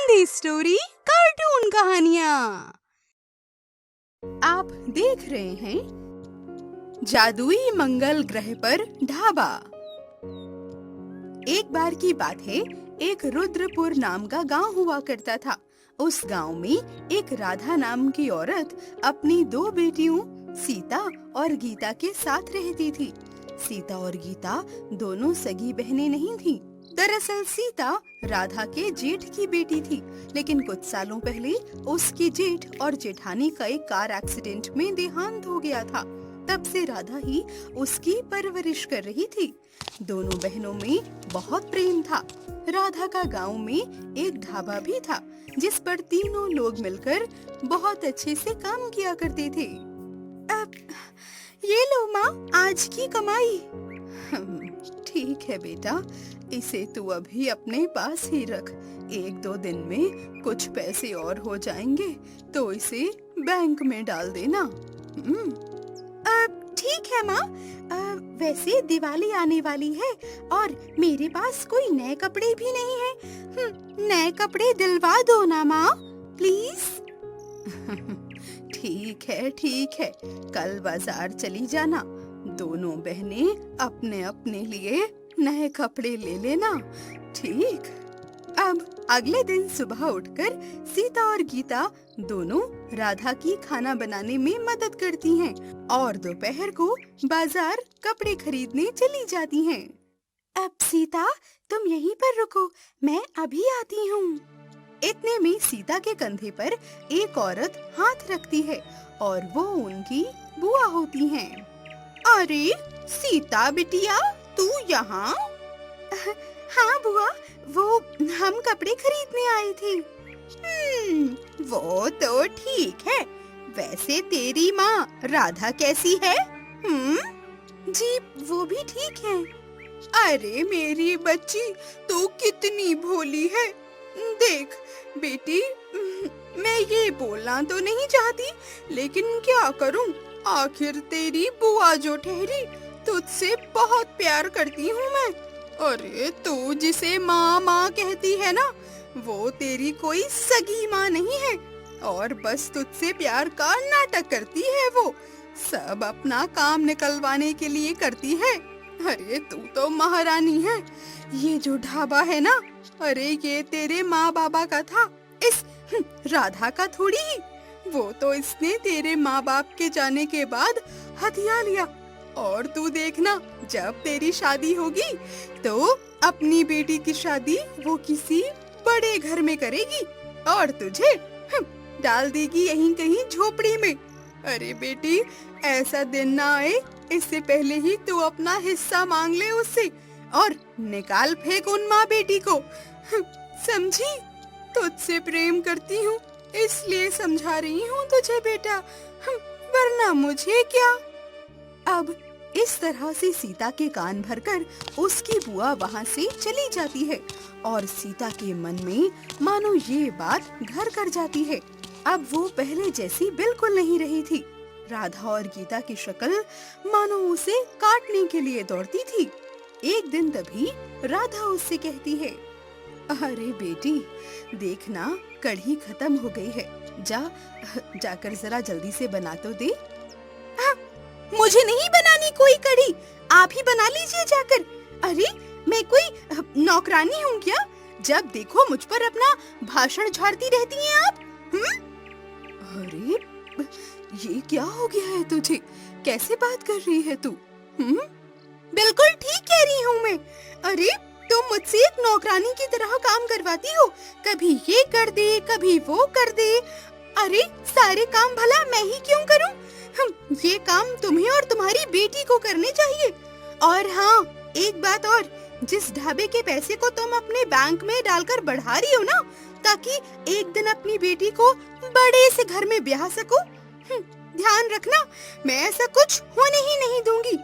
Hindi story cartoon कहानियाँ। आप देख रहे हैं जादुई मंगल ग्रह पर ढाबा। एक बार की बात है, एक रुद्रपुर नाम का गांव हुआ करता था। उस गांव में एक राधा नाम की औरत अपनी दो बेटियों सीता और गीता के साथ रहती थी। सीता और गीता दोनों सगी बहनें नहीं थीं। दरअसल सीता राधा के जेठ की बेटी थी, लेकिन कुछ सालों पहले उसकी जेठ और जेठानी का एक कार एक्सीडेंट में देहांत हो गया था। तब से राधा ही उसकी परवरिश कर रही थी। दोनों बहनों में बहुत प्रेम था। राधा का गांव में एक ढाबा भी था, जिस पर तीनों लोग मिलकर बहुत अच्छे से काम किया करते थे। अब ये लो माँ, आज की कमाई। ठीक है बेटा, इसे तू अभी अपने पास ही रख। 1-2 दिन में कुछ पैसे और हो जाएंगे तो इसे बैंक में डाल देना। ठीक है माँ। वैसे दिवाली आने वाली है और मेरे पास कोई नए कपड़े भी नहीं है। नए कपड़े दिलवा दो ना माँ, प्लीज। ठीक है, कल बाजार चली जाना। दोनों बहनें अपने अपने लिए नए कपड़े ले लेना, ठीक? अब अगले दिन सुबह उठकर सीता और गीता दोनों राधा की खाना बनाने में मदद करती हैं और दोपहर को बाजार कपड़े खरीदने चली जाती हैं। अब सीता, तुम यहीं पर रुको, मैं अभी आती हूँ। इतने में सीता के कंधे पर एक औरत हाथ रखती है और वो उनकी बुआ होती हैं। अरे सीता बिटिया, तू यहाँ? हाँ बुआ, वो हम कपड़े खरीदने आए थे। वो तो ठीक है। वैसे तेरी माँ राधा कैसी है? जी वो भी ठीक है। अरे मेरी बच्ची, तू कितनी भोली है। देख बेटी, मैं ये बोलना तो नहीं चाहती, लेकिन क्या करूं, आखिर तेरी बुआ जो ठहरी, तुझसे बहुत प्यार करती हूँ मैं। अरे तू जिसे माँ माँ कहती है ना, वो तेरी कोई सगी माँ नहीं है और बस तुझसे प्यार का नाटक करती है। वो सब अपना काम निकलवाने के लिए करती है। अरे तू तो महारानी है। ये जो ढाबा है ना, अरे ये तेरे माँ बाबा का था, इस राधा का थोड़ी ही। वो तो इसने तेरे माँ बाप के जाने के बाद हथिया लिया। और तू देखना, जब तेरी शादी होगी तो अपनी बेटी की शादी वो किसी बड़े घर में करेगी और तुझे डाल देगी यहीं कहीं झोपड़ी में। अरे बेटी, ऐसा दिन ना आए, इससे पहले ही तू अपना हिस्सा मांग ले उससे और निकाल फेंक उन माँ बेटी को। समझी? तुझसे प्रेम करती हूँ, इसलिए समझा रही हूँ तुझे बेटा, वरना मुझे क्या। अब इस तरह से सीता के कान भरकर उसकी बुआ वहाँ से चली जाती है और सीता के मन में मानो ये बात घर कर जाती है। अब वो पहले जैसी बिल्कुल नहीं रही थी। राधा और गीता की शक्ल मानो उसे काटने के लिए दौड़ती थी। एक दिन तभी राधा उससे कहती है, अरे बेटी, देखना कढ़ी खत्म हो गई है, जाकर जरा जल्दी से बना तो दे। मुझे नहीं बनानी कोई कढ़ी, आप ही बना लीजिए जाकर। अरे मैं कोई नौकरानी हूँ क्या? जब देखो मुझ पर अपना भाषण झाड़ती रहती हैं आप। अरे ये क्या हो गया है तुझे? कैसे बात कर रही है तू? बिल्कुल ठीक कह रही हूँ मैं। अरे तुम मुझसे एक नौकरानी की तरह काम करवाती हो, कभी ये कर दे, कभी वो कर दे। अरे सारे काम भला मैं ही क्यों करूं? ये काम तुम्हें और तुम्हारी बेटी को करने चाहिए। और हाँ, एक बात और, जिस ढाबे के पैसे को तुम अपने बैंक में डालकर बढ़ा रही हो ना, ताकि एक दिन अपनी बेटी को बड़े से घर में ब्याह सको, ध्यान रखना, मैं ऐसा कुछ होने ही नहीं दूंगी।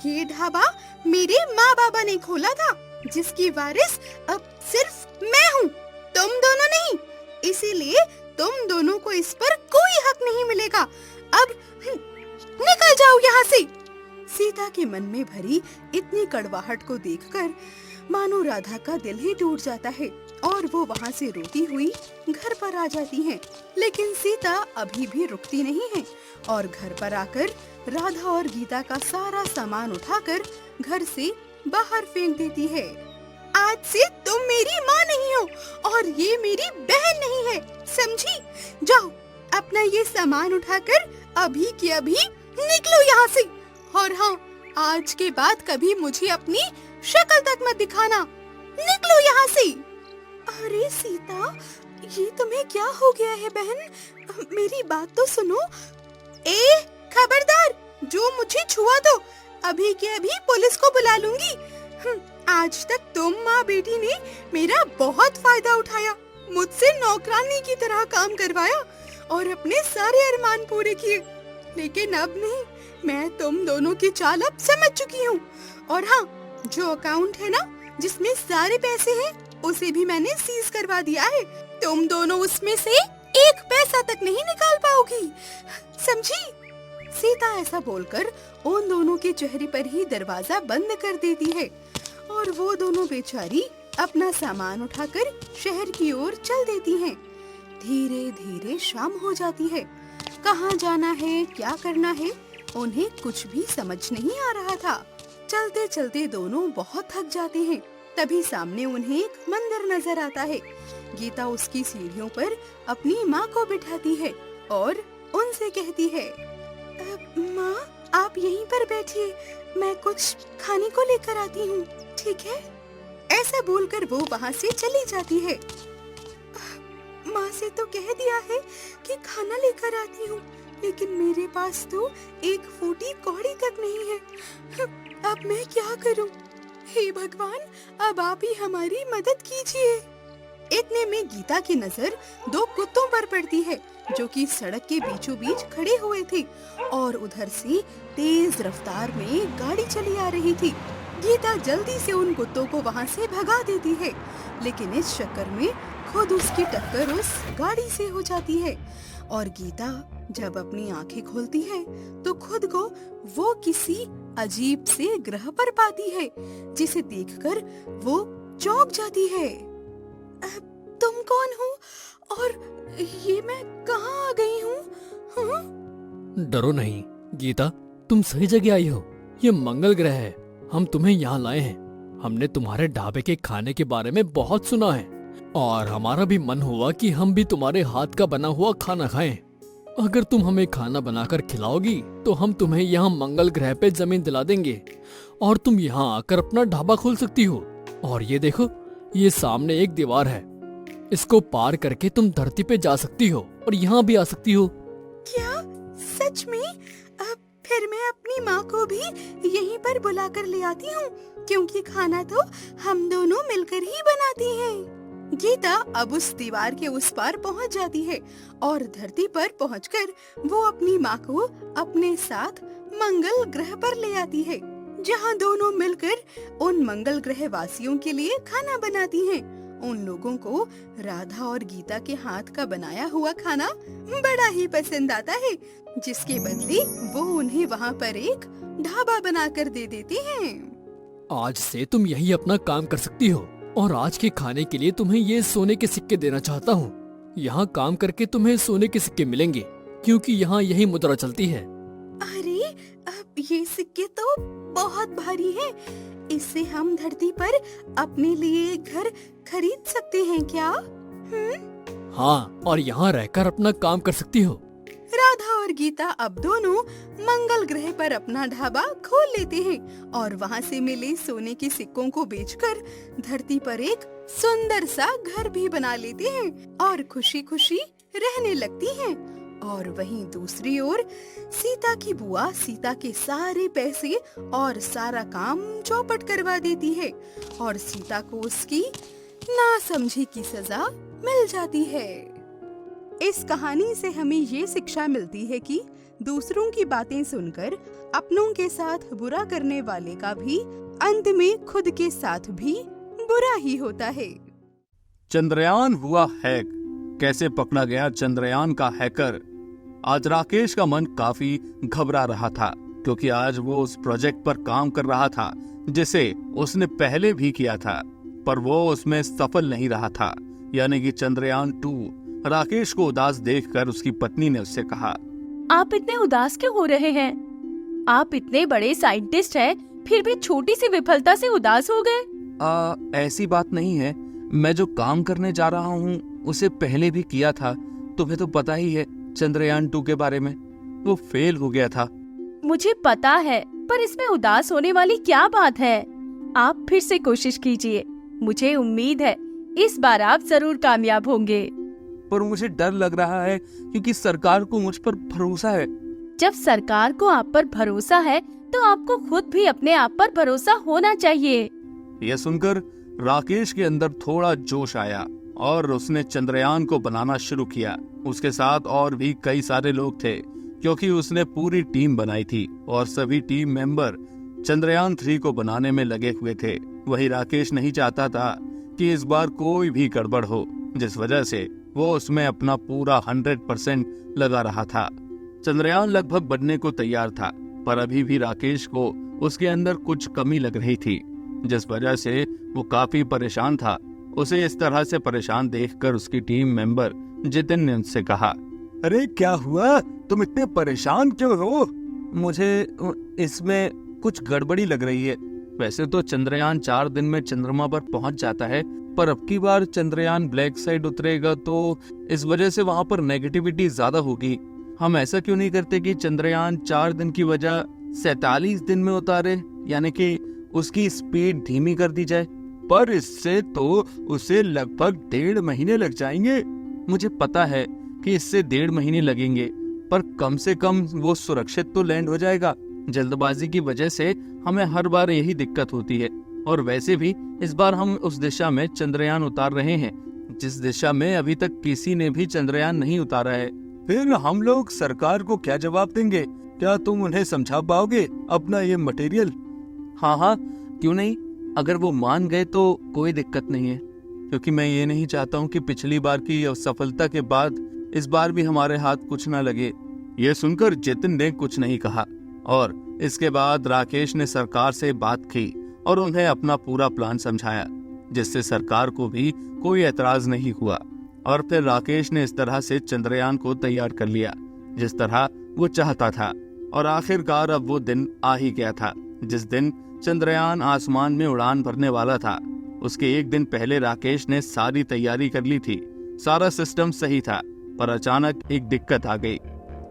ये ढाबा मेरे माँ बाबा ने खोला था, जिसकी वारिस अब सिर्फ मैं हूँ, तुम दोनों नहीं। इसीलिए तुम दोनों को इस पर कोई हक नहीं मिलेगा। अब निकल जाओ यहाँ से। सीता के मन में भरी इतनी कड़वाहट को देखकर मानो राधा का दिल ही टूट जाता है और वो वहाँ से रोती हुई घर पर आ जाती हैं। लेकिन सीता अभी भी रुकती नहीं है और घर पर आकर राधा और गीता का सारा सामान उठाकर घर से बाहर फेंक देती है। आज से तुम मेरी माँ नहीं हो और ये मेरी बहन नहीं है, समझी? जाओ अपना ये सामान उठाकर अभी के अभी निकलो यहाँ से। और हाँ, आज के बाद कभी मुझे अपनी शक्ल तक मत दिखाना, निकलो यहाँ से। अरे सीता, ये तुम्हें क्या हो गया है बहन? मेरी बात तो सुनो। ए खबरदार, जो मुझे छुआ तो अभी के अभी पुलिस को बुला लूंगी। आज तक तुम माँ बेटी ने मेरा बहुत फायदा उठाया, मुझसे नौकरानी की तरह काम करवाया और अपने सारे अरमान पूरे किए। लेकिन अब नहीं, मैं तुम दोनों की चाल अब समझ चुकी हूँ। और हाँ, जो अकाउंट है ना जिसमें सारे पैसे हैं, उसे भी मैंने सीज करवा दिया है। तुम दोनों उसमें से एक पैसा तक नहीं निकाल पाओगी, समझी? सीता ऐसा बोलकर उन दोनों के चेहरे पर ही दरवाजा बंद कर देती है और वो दोनों बेचारी अपना सामान उठाकर शहर की ओर चल देती हैं। धीरे धीरे शाम हो जाती है। कहाँ जाना है, क्या करना है, उन्हें कुछ भी समझ नहीं आ रहा था। चलते चलते दोनों बहुत थक जाते हैं। तभी सामने उन्हें एक मंदिर नजर आता है। गीता उसकी सीढ़ियों पर अपनी माँ को बिठाती है और उनसे कहती है, माँ आप यहीं पर बैठिए, मैं कुछ खाने को लेकर आती हूँ, ठीक है? ऐसा बोलकर वो वहाँ से चली जाती है। माँ से तो कह दिया है कि खाना लेकर आती हूँ, लेकिन मेरे पास तो एक फूटी कौड़ी तक नहीं है। अब मैं क्या करूँ? हे भगवान, अब आप ही हमारी मदद कीजिए। इतने में गीता की नजर दो कुत्तों पर पड़ती है जो कि सड़क के बीचों बीच खड़े हुए थे और उधर से तेज रफ्तार में गाड़ी चली आ रही थी। गीता जल्दी से उन कुत्तों को वहाँ से भगा देती है, लेकिन इस चक्कर में खुद उसकी टक्कर उस गाड़ी से हो जाती है और गीता जब अपनी आंखें खोलती है तो खुद को वो किसी अजीब से ग्रह पर पाती है, जिसे देखकर वो चौंक जाती है। तुम कौन हो और ये मैं कहाँ आ गई हूँ? हाँ? डरो नहीं गीता, तुम सही जगह आई हो। ये मंगल ग्रह है, हम तुम्हें यहाँ लाए हैं। हमने तुम्हारे ढाबे के खाने के बारे में बहुत सुना है और हमारा भी मन हुआ कि हम भी तुम्हारे हाथ का बना हुआ खाना खाएं। अगर तुम हमें खाना बनाकर खिलाओगी तो हम तुम्हें यहाँ मंगल ग्रह पे जमीन दिला देंगे और तुम यहाँ आकर अपना ढाबा खोल सकती हो। और ये देखो, ये सामने एक दीवार है, इसको पार करके तुम धरती पे जा सकती हो और यहाँ भी आ सकती हो। क्या सच में? अब फिर मैं अपनी माँ को भी यहीं पर बुला कर ले आती हूँ, क्योंकि खाना तो हम दोनों मिलकर ही बनाती हैं। गीता अब उस दीवार के उस पार पहुँच जाती है और धरती पर पहुंचकर वो अपनी माँ को अपने साथ मंगल ग्रह पर ले आती है, जहाँ दोनों मिलकर उन मंगल ग्रह वासियों के लिए खाना बनाती हैं। उन लोगों को राधा और गीता के हाथ का बनाया हुआ खाना बड़ा ही पसंद आता है, जिसके बदले वो उन्हें वहाँ पर एक ढाबा बनाकर दे देते हैं। आज से तुम यही अपना काम कर सकती हो और आज के खाने के लिए तुम्हें ये सोने के सिक्के देना चाहता हूँ। यहाँ काम करके तुम्हें सोने के सिक्के मिलेंगे, क्योंकि यहाँ यही मुद्रा चलती है। अरे, अब ये सिक्के तो बहुत भारी हैं। इससे हम धरती पर अपने लिए घर खरीद सकते हैं क्या? हाँ, और यहाँ रहकर अपना काम कर सकती हो। राधा और गीता अब दोनों मंगल ग्रह पर अपना ढाबा खोल लेते हैं और वहाँ से मिले सोने के सिक्कों को बेचकर धरती पर एक सुंदर सा घर भी बना लेते हैं और खुशी खुशी रहने लगती हैं। और वहीं दूसरी ओर सीता की बुआ सीता के सारे पैसे और सारा काम चौपट करवा देती है और सीता को उसकी नासमझी की सजा मिल जाती है। इस कहानी से हमें ये शिक्षा मिलती है कि दूसरों की बातें सुनकर अपनों के साथ बुरा करने वाले का भी अंत में खुद के साथ भी बुरा ही होता है। चंद्रयान हुआ हैक। कैसे पकड़ा गया चंद्रयान का हैकर? आज राकेश का मन काफी घबरा रहा था, क्योंकि आज वो उस प्रोजेक्ट पर काम कर रहा था जिसे उसने पहले भी किया था। पर वो उसमें सफल नहीं रहा था, यानी कि चंद्रयान 2। राकेश को उदास देखकर उसकी पत्नी ने उससे कहा, आप इतने उदास क्यों हो रहे हैं? आप इतने बड़े साइंटिस्ट हैं, फिर भी छोटी सी विफलता से उदास हो गए। ऐसी बात नहीं है। मैं जो काम करने जा रहा हूँ उसे पहले भी किया था। तुम्हें तो पता ही है चंद्रयान 2 के बारे में, वो फेल हो गया था। मुझे पता है, पर इसमें उदास होने वाली क्या बात है? आप फिर से कोशिश कीजिए। मुझे उम्मीद है इस बार आप जरूर कामयाब होंगे। पर मुझे डर लग रहा है क्योंकि सरकार को मुझ पर भरोसा है। जब सरकार को आप पर भरोसा है तो आपको खुद भी अपने आप पर भरोसा होना चाहिए। यह सुनकर राकेश के अंदर थोड़ा जोश आया और उसने चंद्रयान को बनाना शुरू किया। उसके साथ और भी कई सारे लोग थे क्योंकि उसने पूरी टीम बनाई थी और सभी टीम मेंबर चंद्रयान 3 को बनाने में लगे हुए थे। वही राकेश नहीं चाहता था कि इस बार कोई भी गड़बड़ हो, जिस वजह से वो उसमें अपना पूरा 100% लगा रहा था। चंद्रयान लगभग बनने को तैयार था, पर अभी भी राकेश को उसके अंदर कुछ कमी लग रही थी, जिस वजह से वो काफी परेशान था। उसे इस तरह से परेशान देखकर उसकी टीम मेंबर जितिन ने उससे कहा, अरे क्या हुआ, तुम इतने परेशान क्यों हो? मुझे इसमें कुछ गड़बड़ी लग रही है। वैसे तो चंद्रयान 4 दिन में चंद्रमा पर पहुंच जाता है, पर अब की बार चंद्रयान ब्लैक साइड उतरेगा तो इस वजह से वहां पर नेगेटिविटी ज्यादा होगी। हम ऐसा क्यों नहीं करते कि चंद्रयान 4 दिन की वजह 47 दिन में उतारे, यानी कि उसकी स्पीड धीमी कर दी जाए। पर इससे तो उसे लगभग 1.5 महीने लग जाएंगे। मुझे पता है कि इससे 1.5 महीने लगेंगे, पर कम से कम वो सुरक्षित तो लैंड हो जाएगा। जल्दबाजी की वजह से हमें हर बार यही दिक्कत होती है, और वैसे भी इस बार हम उस दिशा में चंद्रयान उतार रहे हैं जिस दिशा में अभी तक किसी ने भी चंद्रयान नहीं उतारा है। फिर हम लोग सरकार को क्या जवाब देंगे? क्या तुम उन्हें समझा पाओगे अपना ये मटेरियल? हाँ, क्यों नहीं। अगर वो मान गए तो कोई दिक्कत नहीं है, क्योंकि मैं ये नहीं चाहता हूँ कि पिछली बार की असफलता के बाद इस बार भी हमारे हाथ कुछ ना लगे। ये सुनकर जितिन ने कुछ नहीं कहा, और इसके बाद राकेश ने सरकार से बात की और उन्हें अपना पूरा प्लान समझाया, जिससे सरकार को भी कोई एतराज नहीं हुआ। और फिर राकेश ने इस तरह से चंद्रयान को तैयार कर लिया जिस तरह वो चाहता था। और आखिरकार अब वो दिन आ ही गया था जिस दिन चंद्रयान आसमान में उड़ान भरने वाला था। उसके एक दिन पहले राकेश ने सारी तैयारी कर ली थी, सारा सिस्टम सही था, पर अचानक एक दिक्कत आ गई।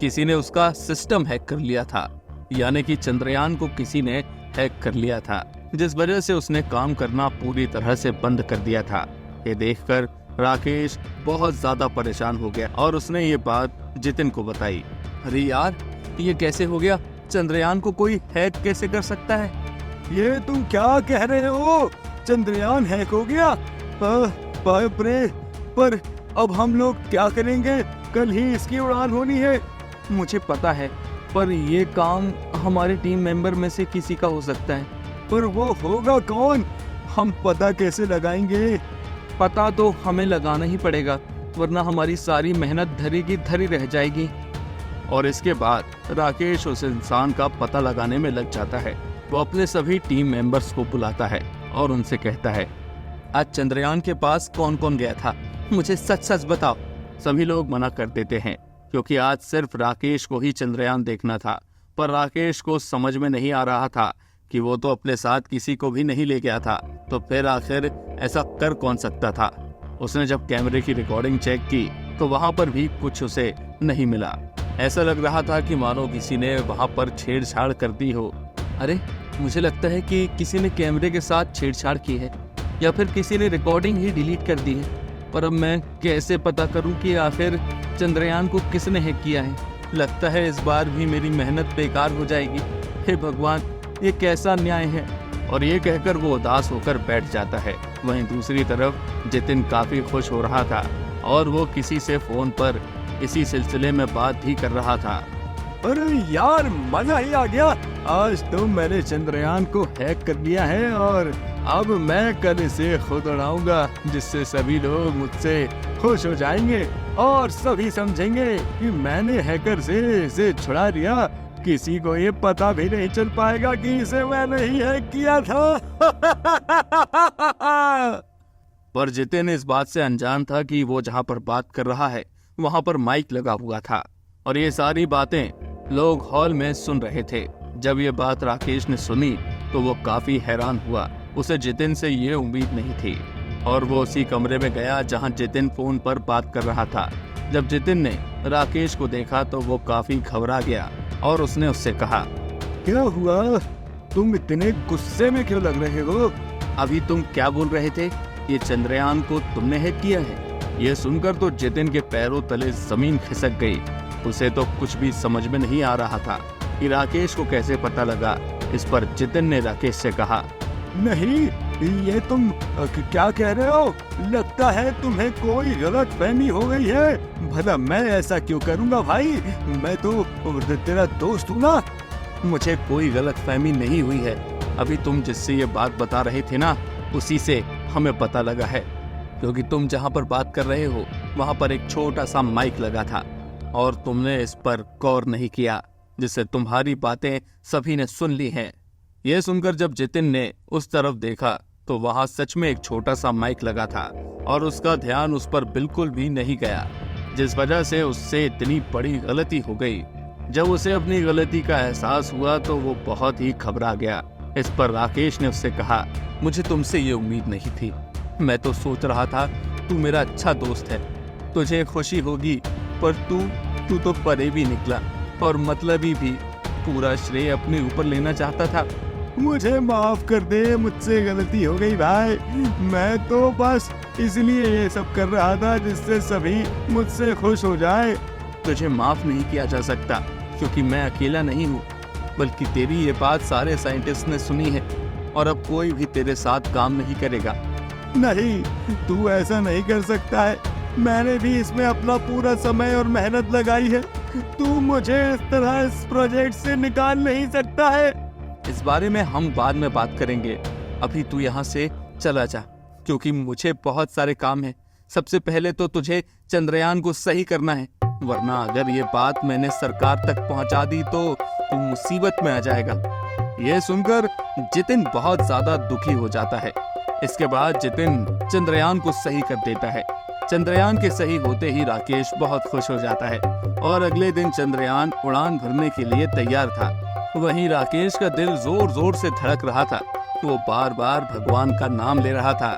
किसी ने उसका सिस्टम हैक कर लिया था, यानी कि चंद्रयान को किसी ने हैक कर लिया था, जिस वजह से उसने काम करना पूरी तरह से बंद कर दिया था। ये देखकर राकेश बहुत ज्यादा परेशान हो गया और उसने ये बात जितिन को बताई। अरे यार, ये कैसे हो गया? चंद्रयान को कोई हैक कैसे कर सकता है? ये तुम क्या कह रहे हो? चंद्रयान हैक हो गया? बाप रे! पर अब हम लोग क्या करेंगे? कल ही इसकी उड़ान होनी है। मुझे पता है, पर ये काम हमारे टीम मेंबर में से किसी का हो सकता है। पर वो होगा कौन? हम पता कैसे लगाएंगे? पता तो हमें लगाना ही पड़ेगा, वरना हमारी सारी मेहनत धरी की धरी रह जाएगी। और इसके बाद राकेश उस इंसान का पता लगाने में लग जाता है। वो अपने सभी टीम मेंबर्स को बुलाता है और उनसे कहता है, आज चंद्रयान के पास कौन कौन गया था? मुझे सच सच बताओ। सभी लोग मना कर देते हैं, क्योंकि आज सिर्फ राकेश को ही चंद्रयान देखना था। पर राकेश को समझ में नहीं आ रहा था कि वो तो अपने साथ किसी को भी नहीं ले गया था, तो फिर आखिर ऐसा कर कौन सकता था। उसने जब कैमरे की रिकॉर्डिंग चेक की तो वहां पर भी कुछ उसे नहीं मिला। ऐसा लग रहा था कि मानो किसी ने वहां पर छेड़छाड़ कर दी हो। अरे, मुझे लगता है कि किसी ने कैमरे के साथ छेड़छाड़ की है, या फिर किसी ने रिकॉर्डिंग ही डिलीट कर दी है। पर अब मैं कैसे पता करूं कि आखिर चंद्रयान को किसने हैक किया है? लगता है इस बार भी मेरी मेहनत बेकार हो जाएगी। हे भगवान, ये कैसा न्याय है? और ये कहकर वो उदास होकर बैठ जाता है। वहीं दूसरी तरफ जितिन काफी खुश हो रहा था और वो किसी से फोन पर इसी सिलसिले में बात भी कर रहा था। अरे यार, मजा ही आ गया। आज तो मैंने चंद्रयान को हैक कर लिया है और अब मैं कल इसे खुद उड़ाऊंगा, जिससे सभी लोग मुझसे खुश हो जाएंगे और सभी समझेंगे कि मैंने हैकर से इसे छुड़ा लिया। किसी को ये पता भी नहीं चल पाएगा कि इसे मैंने ही हैक किया था। पर जितिन इस बात से अनजान था कि वो जहां पर बात कर रहा है वहां पर माइक लगा हुआ था और ये सारी बातें लोग हॉल में सुन रहे थे। जब ये बात राकेश ने सुनी तो वो काफी हैरान हुआ। उसे जितिन से ये उम्मीद नहीं थी और वो उसी कमरे में गया जहां जितिन फोन पर बात कर रहा था। जब जितिन ने राकेश को देखा तो वो काफी घबरा गया और उसने उससे कहा, क्या हुआ? तुम इतने गुस्से में क्यों लग रहे हो? अभी तुम क्या बोल रहे थे? ये चंद्रयान को तुमने हैक किया है? ये सुनकर तो जितिन के पैरों तले जमीन खिसक गई। उसे तो कुछ भी समझ में नहीं आ रहा था कि राकेश को कैसे पता लगा। इस पर जितिन ने राकेश से कहा, नहीं, ये तुम क्या कह रहे हो? लगता है तुम्हें कोई गलत फहमी हो गई है। भला मैं ऐसा क्यों करूंगा भाई? मैं तो तेरा दोस्त हूँ ना। मुझे कोई गलत फहमी नहीं हुई है। अभी तुम जिससे ये बात बता रहे थे ना, उसी से हमें पता लगा है, क्योंकि तुम जहाँ पर बात कर रहे हो वहाँ पर एक छोटा सा माइक लगा था और तुमने इस पर गौर नहीं किया, जिससे तुम्हारी बातें सभी ने सुन ली हैं। यह सुनकर जब जितिन ने उस तरफ देखा तो वहां सच में एक छोटा सा माइक लगा था और उसका ध्यान उस पर बिल्कुल भी नहीं गया, जिस वजह से उससे इतनी बड़ी गलती हो गई। जब उसे अपनी गलती का एहसास हुआ तो वो बहुत ही घबरा गया। इस पर राकेश ने उससे कहा, मुझे तुमसे ये उम्मीद नहीं थी। मैं तो सोच रहा था तू मेरा अच्छा दोस्त है, तुझे खुशी होगी, पर तू तो परे भी निकला और मतलबी भी। पूरा श्रेय अपने ऊपर लेना चाहता था। मुझे माफ कर दे, मुझसे गलती हो गई भाई। मैं तो बस इसलिए ये सब कर रहा था जिससे सभी मुझसे खुश हो जाए। तुझे माफ नहीं किया जा सकता क्योंकि मैं अकेला नहीं हूँ, बल्कि तेरी ये बात सारे साइंटिस्ट ने सुनी है और अब कोई भी तेरे साथ काम नहीं करेगा। नहीं, तू ऐसा नहीं कर सकता है। मैंने भी इसमें अपना पूरा समय और मेहनत लगाई है। तू मुझे इस तरह इस प्रोजेक्ट से निकाल नहीं सकता है। इस बारे में हम बाद में बात करेंगे। अभी तू यहाँ से चला जा, क्योंकि मुझे बहुत सारे काम हैं। सबसे पहले तो तुझे चंद्रयान को सही करना है, वरना अगर ये बात मैंने सरकार तक पहुँचा दी तो तू मुसीबत में आ जाएगा। ये सुनकर जितिन बहुत ज्यादा दुखी हो जाता है। इसके बाद जितिन चंद्रयान को सही कर देता है। चंद्रयान के सही होते ही राकेश बहुत खुश हो जाता है और अगले दिन चंद्रयान उड़ान भरने के लिए तैयार था। वहीं राकेश का दिल जोर जोर से धड़क रहा था। वो बार बार भगवान का नाम ले रहा था,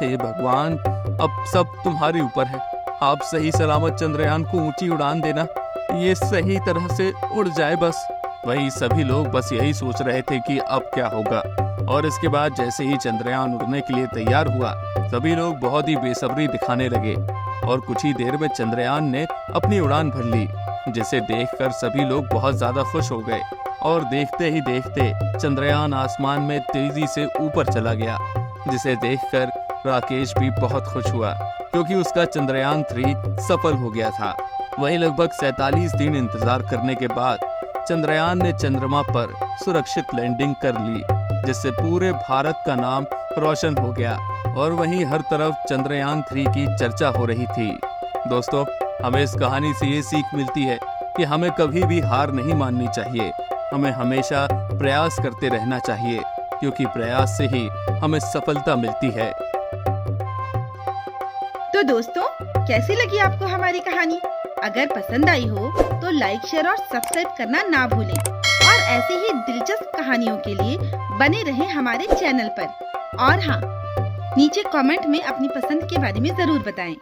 हे भगवान, अब सब तुम्हारे ऊपर है। आप सही सलामत चंद्रयान को ऊंची उड़ान देना, ये सही तरह से उड़ जाए बस। वही सभी लोग बस यही सोच रहे थे कि अब क्या होगा। और इसके बाद जैसे ही चंद्रयान उड़ने के लिए तैयार हुआ, सभी लोग बहुत ही बेसब्री दिखाने लगे और कुछ ही देर में चंद्रयान ने अपनी उड़ान भर ली, जिसे देखकर सभी लोग बहुत ज्यादा खुश हो गए। और देखते ही देखते चंद्रयान आसमान में तेजी से ऊपर चला गया, जिसे देखकर राकेश भी बहुत खुश हुआ, क्योंकि उसका चंद्रयान 3 सफल हो गया था। वहीं लगभग 47 दिन इंतजार करने के बाद चंद्रयान ने चंद्रमा पर सुरक्षित लैंडिंग कर ली, जिससे पूरे भारत का नाम रोशन हो गया। और वहीं हर तरफ चंद्रयान 3 की चर्चा हो रही थी। दोस्तों, हमें इस कहानी से ये सीख मिलती है कि हमें कभी भी हार नहीं माननी चाहिए। हमें हमेशा प्रयास करते रहना चाहिए, क्योंकि प्रयास से ही हमें सफलता मिलती है। तो दोस्तों, कैसी लगी आपको हमारी कहानी? अगर पसंद आई हो तो लाइक, शेयर और सब्सक्राइब करना ना भूलें और ऐसी ही दिलचस्प कहानियों के लिए बने रहें हमारे चैनल पर। और हाँ, नीचे कमेंट में अपनी पसंद के बारे में जरूर बताएं।